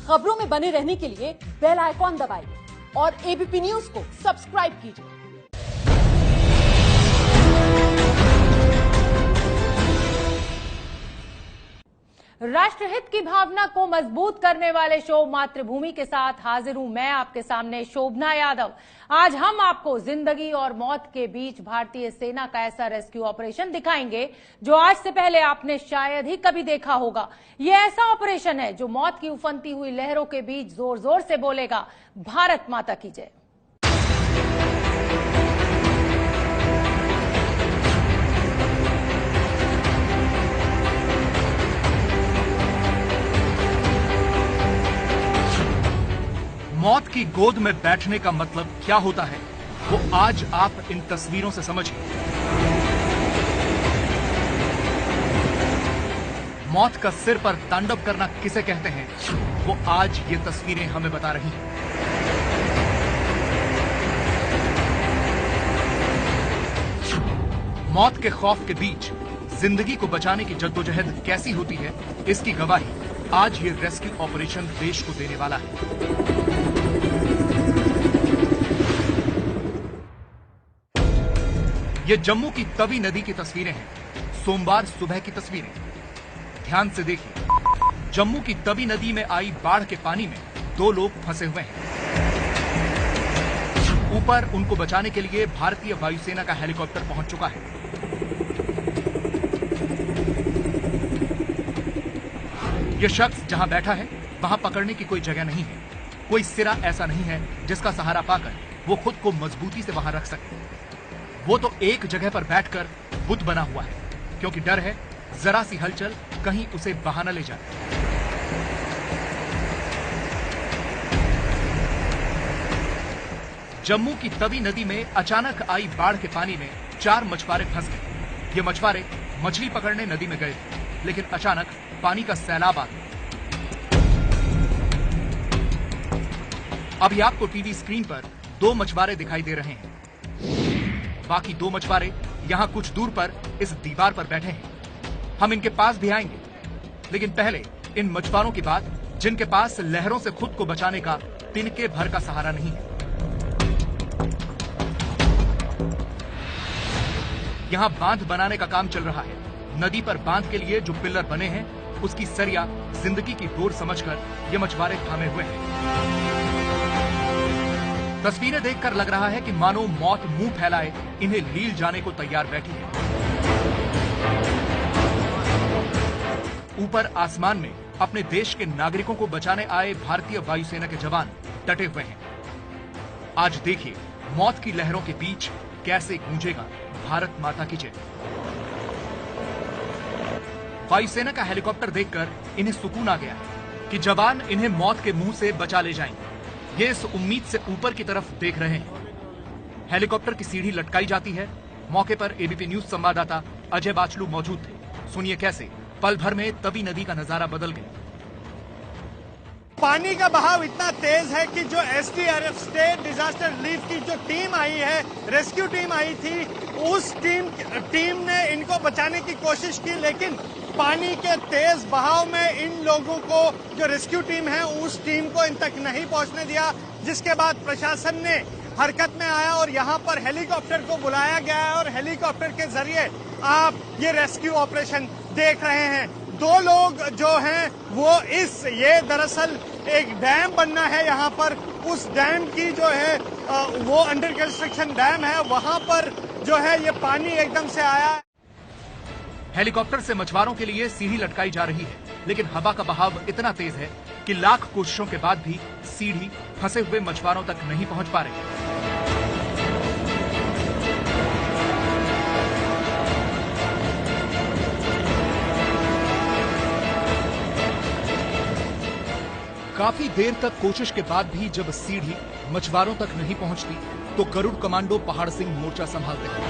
खबरों में बने रहने के लिए बेल आइकॉन दबाइए और एबीपी न्यूज को सब्सक्राइब कीजिए। राष्ट्रहित की भावना को मजबूत करने वाले शो मातृभूमि के साथ हाजिर हूं मैं आपके सामने शोभना यादव। आज हम आपको जिंदगी और मौत के बीच भारतीय सेना का ऐसा रेस्क्यू ऑपरेशन दिखाएंगे जो आज से पहले आपने शायद ही कभी देखा होगा। ये ऐसा ऑपरेशन है जो मौत की उफनती हुई लहरों के बीच जोर जोर से बोलेगा, भारत माता की जय। मौत की गोद में बैठने का मतलब क्या होता है, वो आज आप इन तस्वीरों से समझिए। मौत का सिर पर तांडव करना किसे कहते हैं, वो आज ये तस्वीरें हमें बता रही हैं। मौत के खौफ के बीच जिंदगी को बचाने की जद्दोजहद कैसी होती है, इसकी गवाही आज ये रेस्क्यू ऑपरेशन देश को देने वाला है। ये जम्मू की तवी नदी की तस्वीरें हैं, सोमवार सुबह की तस्वीरें। ध्यान से देखिए, जम्मू की तवी नदी में आई बाढ़ के पानी में 2 लोग फंसे हुए हैं। ऊपर उनको बचाने के लिए भारतीय वायुसेना का हेलीकॉप्टर पहुंच चुका है। यह शख्स जहां बैठा है वहां पकड़ने की कोई जगह नहीं है, कोई सिरा ऐसा नहीं है जिसका सहारा पाकर वो खुद को मजबूती से वहां रख सके। वो तो एक जगह पर बैठकर बुत बना हुआ है, क्योंकि डर है जरा सी हलचल कहीं उसे बहा न ले जाए। जम्मू की तवी नदी में अचानक आई बाढ़ के पानी में 4 मछुआरे फंस गए। ये मछुआरे मछली पकड़ने नदी में गए थे, लेकिन अचानक पानी का सैलाब आ गया। अभी आपको टीवी स्क्रीन पर 2 मछुआरे दिखाई दे रहे हैं। बाकी 2 मछुआरे यहां कुछ दूर पर इस दीवार पर बैठे हैं। हम इनके पास भी आएंगे, लेकिन पहले इन मछुआरों की बात जिनके पास लहरों से खुद को बचाने का तिनके भर का सहारा नहीं है। यहां बांध बनाने का काम चल रहा है। नदी पर बांध के लिए जो पिलर बने हैं, उसकी सरिया जिंदगी की डोर समझकर ये मछुआरे थामे हुए हैं। तस्वीरें देखकर लग रहा है कि मानो मौत मुंह फैलाए इन्हें लील जाने को तैयार बैठी है। ऊपर आसमान में अपने देश के नागरिकों को बचाने आए भारतीय वायुसेना के जवान डटे हुए हैं। आज देखिए मौत की लहरों के बीच कैसे गूंजेगा भारत माता की जय। वायुसेना का हेलीकॉप्टर देखकर इन्हें सुकून आ गया कि जवान इन्हें मौत के मुंह से बचा ले जाएंगे। ये इस उम्मीद से ऊपर की तरफ देख रहे हैं। हेलीकॉप्टर की सीढ़ी लटकाई जाती है। मौके पर एबीपी न्यूज संवाददाता अजय बाचलू मौजूद थे। सुनिए कैसे पल भर में तवी नदी का नजारा बदल गया। पानी का बहाव इतना तेज है कि जो एसडीआरएफ स्टेट डिजास्टर रिलीफ की जो टीम आई है, रेस्क्यू टीम आई थी, उस टीम ने इनको बचाने की कोशिश की, लेकिन पानी के तेज बहाव में इन लोगों को, जो रेस्क्यू टीम है, उस टीम को इन तक नहीं पहुंचने दिया, जिसके बाद प्रशासन ने हरकत में आया और यहां पर हेलीकॉप्टर को बुलाया गया है और हेलीकॉप्टर के जरिए आप ये रेस्क्यू ऑपरेशन देख रहे हैं। 2 लोग जो हैं वो ये दरअसल एक डैम बनना है यहाँ पर, उस डैम की जो है वो अंडर कंस्ट्रक्शन डैम है, वहां पर जो है ये पानी एकदम से आया। हेलीकॉप्टर से मछुआरों के लिए सीढ़ी लटकाई जा रही है, लेकिन हवा का बहाव इतना तेज है कि लाख कोशिशों के बाद भी सीढ़ी फंसे हुए मछुआरों तक नहीं पहुंच पा रही। काफी देर तक कोशिश के बाद भी जब सीढ़ी मछुआरों तक नहीं पहुंचती, तो गरुड़ कमांडो पहाड़ सिंह मोर्चा संभालते हैं।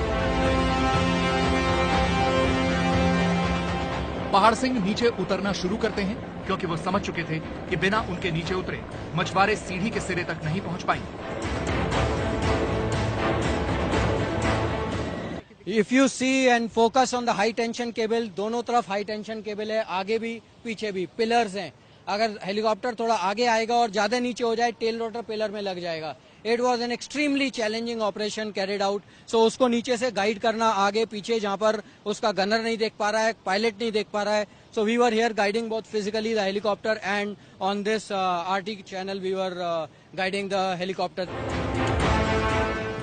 पहाड़ सिंह नीचे उतरना शुरू करते हैं, क्योंकि वो समझ चुके थे कि बिना उनके नीचे उतरे मछुआरे सीढ़ी के सिरे तक नहीं पहुंच पाएंगे। If you see and focus on the high tension cable, दोनों तरफ हाई टेंशन केबल है, आगे भी पीछे भी पिलर्स हैं। अगर हेलीकॉप्टर थोड़ा आगे आएगा और ज्यादा नीचे हो जाए टेल रोटर पिलर में लग जाएगा। It was an extremely challenging operation carried out. So उसको नीचे से गाइड करना आगे पीछे, जहां पर उसका गनर नहीं देख पा रहा है, पायलट नहीं देख पा रहा है। So we were here guiding both physically the helicopter and on this RT channel we were guiding the helicopter.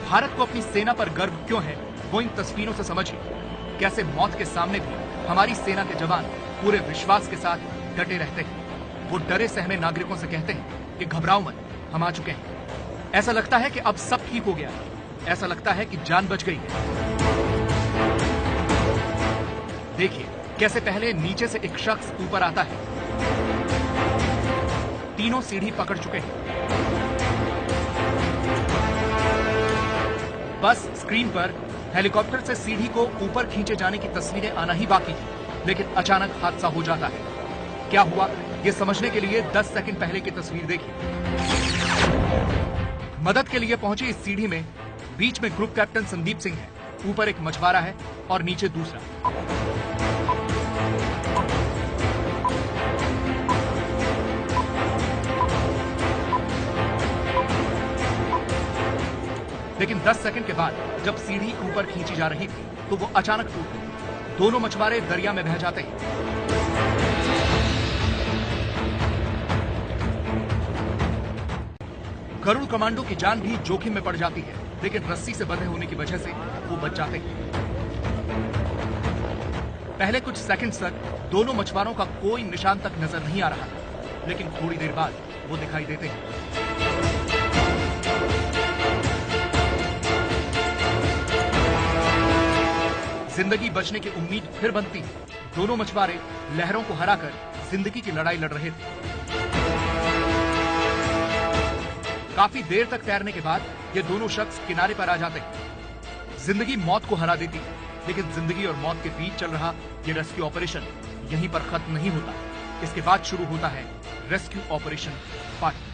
Bharat को अपनी सेना पर गर्व क्यों है, वो इन तस्वीरों से समझिए। कैसे मौत के सामने भी हमारी सेना के जवान पूरे विश्वास के साथ डटे रहते हैं। वो डरे सहमे नागरिकों से कहते हैं कि घबराओ मत, हम आ चुके हैं। ऐसा लगता है कि अब सब ठीक हो गया, ऐसा लगता है कि जान बच गई है। देखिए कैसे पहले नीचे से एक शख्स ऊपर आता है। तीनों सीढ़ी पकड़ चुके हैं। बस स्क्रीन पर हेलीकॉप्टर से सीढ़ी को ऊपर खींचे जाने की तस्वीरें आना ही बाकी थी, लेकिन अचानक हादसा हो जाता है। क्या हुआ ये समझने के लिए 10 सेकंड पहले की तस्वीर देखिए। मदद के लिए पहुंची इस सीढ़ी में बीच में ग्रुप कैप्टन संदीप सिंह है, ऊपर एक मछुआरा है और नीचे दूसरा। लेकिन 10 सेकंड के बाद जब सीढ़ी ऊपर खींची जा रही थी तो वो अचानक टूट गई। दोनों मछुआरे दरिया में बह जाते हैं। गरुड़ कमांडो की जान भी जोखिम में पड़ जाती है, लेकिन रस्सी से बंधे होने की वजह से वो बच जाते हैं। पहले कुछ सेकंड्स तक दोनों मछुआरों का कोई निशान तक नजर नहीं आ रहा था, लेकिन थोड़ी देर बाद वो दिखाई देते हैं। जिंदगी बचने की उम्मीद फिर बनती है। दोनों मछुआरे लहरों को हराकर जिंदगी की लड़ाई लड़ रहे थे। काफी देर तक तैरने के बाद ये दोनों शख्स किनारे पर आ जाते हैं। जिंदगी मौत को हरा देती है, लेकिन जिंदगी और मौत के बीच चल रहा ये रेस्क्यू ऑपरेशन यहीं पर खत्म नहीं होता। इसके बाद शुरू होता है रेस्क्यू ऑपरेशन पार्ट 2।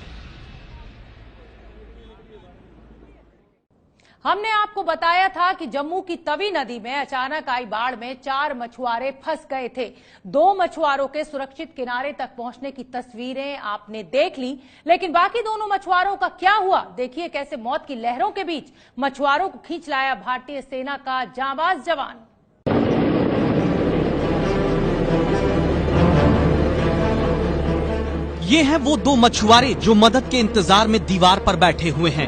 हमने आपको बताया था कि जम्मू की तवी नदी में अचानक आई बाढ़ में 4 मछुआरे फंस गए थे। 2 मछुआरों के सुरक्षित किनारे तक पहुंचने की तस्वीरें आपने देख ली, लेकिन बाकी दोनों मछुआरों का क्या हुआ? देखिए कैसे मौत की लहरों के बीच मछुआरों को खींच लाया भारतीय सेना का जांबाज जवान। ये हैं वो 2 मछुआरे जो मदद के इंतजार में दीवार पर बैठे हुए हैं।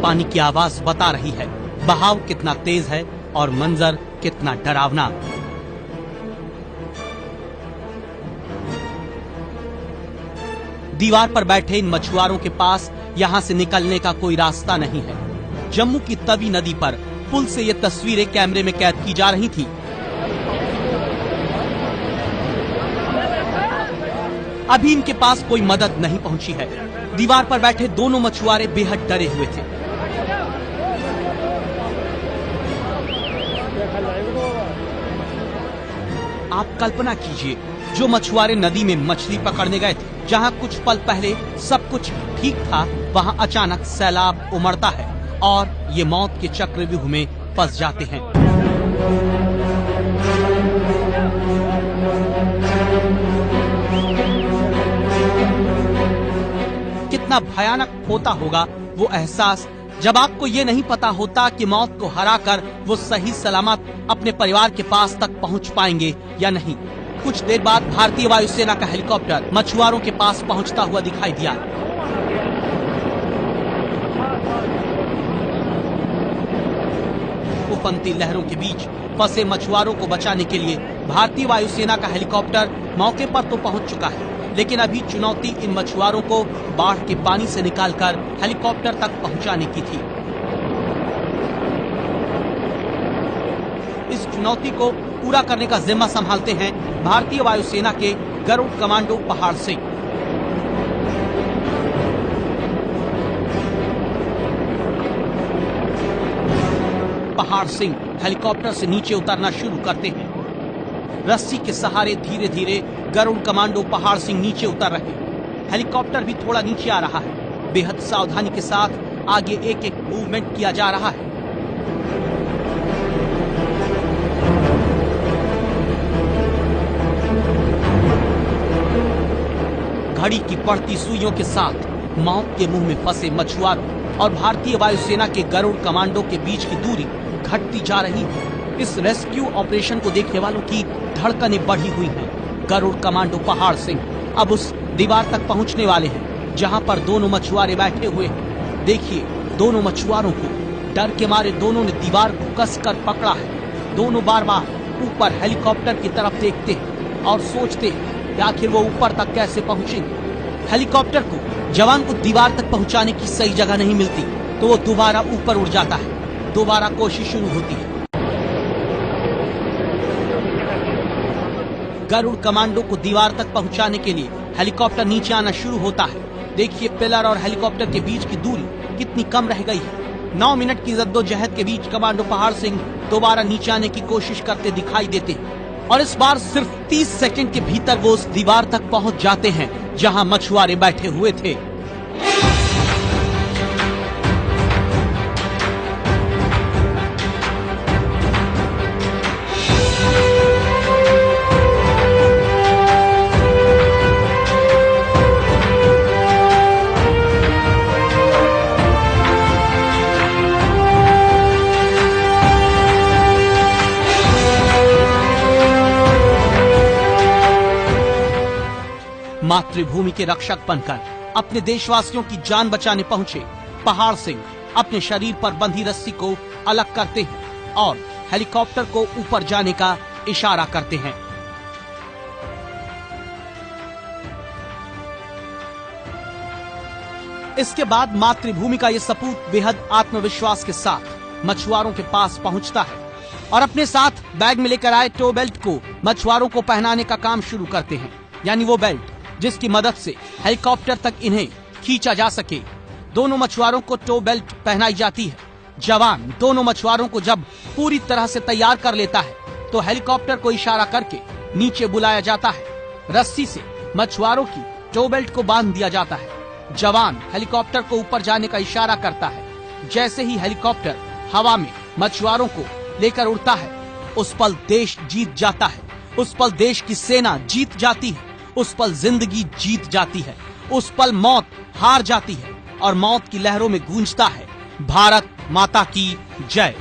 पानी की आवाज बता रही है बहाव कितना तेज है और मंजर कितना डरावना। दीवार पर बैठे इन मछुआरों के पास यहां से निकलने का कोई रास्ता नहीं है। जम्मू की तवी नदी पर पुल से ये तस्वीरें कैमरे में कैद की जा रही थी। अभी इनके पास कोई मदद नहीं पहुंची है। दीवार पर बैठे दोनों मछुआरे बेहद डरे हुए थे। आप कल्पना कीजिए, जो मछुआरे नदी में मछली पकड़ने गए थे, जहां कुछ पल पहले सब कुछ ठीक था, वहां अचानक सैलाब उमड़ता है और ये मौत के चक्रव्यूह में फंस जाते हैं। कितना भयानक होता होगा वो एहसास जब आपको ये नहीं पता होता कि मौत को हराकर वो सही सलामत अपने परिवार के पास तक पहुंच पाएंगे या नहीं। कुछ देर बाद भारतीय वायुसेना का हेलीकॉप्टर मछुआरों के पास पहुंचता हुआ दिखाई दिया। उफनती लहरों के बीच फंसे मछुआरों को बचाने के लिए भारतीय वायुसेना का हेलीकॉप्टर मौके पर तो पहुंच चुका है, लेकिन अभी चुनौती इन मछुआरों को बाढ़ के पानी से निकालकर हेलीकॉप्टर तक पहुंचाने की थी। इस चुनौती को पूरा करने का जिम्मा संभालते हैं भारतीय वायुसेना के गरुड़ कमांडो पहाड़ सिंह। पहाड़ सिंह हेलीकॉप्टर से नीचे उतरना शुरू करते हैं। रस्सी के सहारे धीरे धीरे गरुड़ कमांडो पहाड़ सिंह नीचे उतर रहे हैं। हेलीकॉप्टर भी थोड़ा नीचे आ रहा है। बेहद सावधानी के साथ आगे एक एक मूवमेंट किया जा रहा है। घड़ी की बढ़ती सुइयों के साथ मौत के मुंह में फंसे मछुआरों और भारतीय वायुसेना के गरुड़ कमांडो के बीच की दूरी घटती जा रही है। इस रेस्क्यू ऑपरेशन को देखने वालों की धड़कनें बढ़ी हुई हैं। गरुड़ कमांडो पहाड़ सिंह अब उस दीवार तक पहुंचने वाले हैं जहां पर दोनों मछुआरे बैठे हुए हैं। देखिए, दोनों मछुआरों को डर के मारे दोनों ने दीवार को कसकर पकड़ा है। दोनों बार बार ऊपर हेलीकॉप्टर की तरफ देखते हैं और सोचते हैं कि आखिर वो ऊपर तक कैसे पहुंचेंगे। हेलीकॉप्टर को जवान को दीवार तक पहुंचाने की सही जगह नहीं मिलती तो वो दोबारा ऊपर उड़ जाता है। दोबारा कोशिश शुरू होती है। गरुड़ कमांडो को दीवार तक पहुंचाने के लिए हेलीकॉप्टर नीचे आना शुरू होता है। देखिए, पिलर और हेलीकॉप्टर के बीच की दूरी कितनी कम रह गई है। 9 मिनट की जद्दोजहद के बीच कमांडो पहाड़ सिंह दोबारा नीचे आने की कोशिश करते दिखाई देते हैं और इस बार सिर्फ 30 सेकंड के भीतर वो उस दीवार तक पहुंच जाते हैं जहां मछुआरे बैठे हुए थे। मातृभूमि के रक्षक बनकर अपने देशवासियों की जान बचाने पहुंचे पहाड़ सिंह अपने शरीर पर बंधी रस्सी को अलग करते हैं और हेलीकॉप्टर को ऊपर जाने का इशारा करते हैं। इसके बाद मातृभूमि का ये सपूत बेहद आत्मविश्वास के साथ मछुआरों के पास पहुंचता है और अपने साथ बैग में लेकर आए टो बेल्ट को मछुआरों को पहनाने का काम शुरू करते हैं। यानी वो बेल्ट जिसकी मदद से हेलीकॉप्टर तक इन्हें खींचा जा सके। दोनों मछुआरों को टो बेल्ट पहनाई जाती है। जवान दोनों मछुआरों को जब पूरी तरह से तैयार कर लेता है तो हेलीकॉप्टर को इशारा करके नीचे बुलाया जाता है। रस्सी से मछुआरों की टो बेल्ट को बांध दिया जाता है। जवान हेलीकॉप्टर को ऊपर जाने का इशारा करता है। जैसे ही हेलीकॉप्टर हवा में मछुआरों को लेकर उड़ता है, उस पल देश जीत जाता है। उस पल देश की सेना जीत जाती है। उस पल जिंदगी जीत जाती है। उस पल मौत हार जाती है और मौत की लहरों में गूंजता है भारत माता की जय।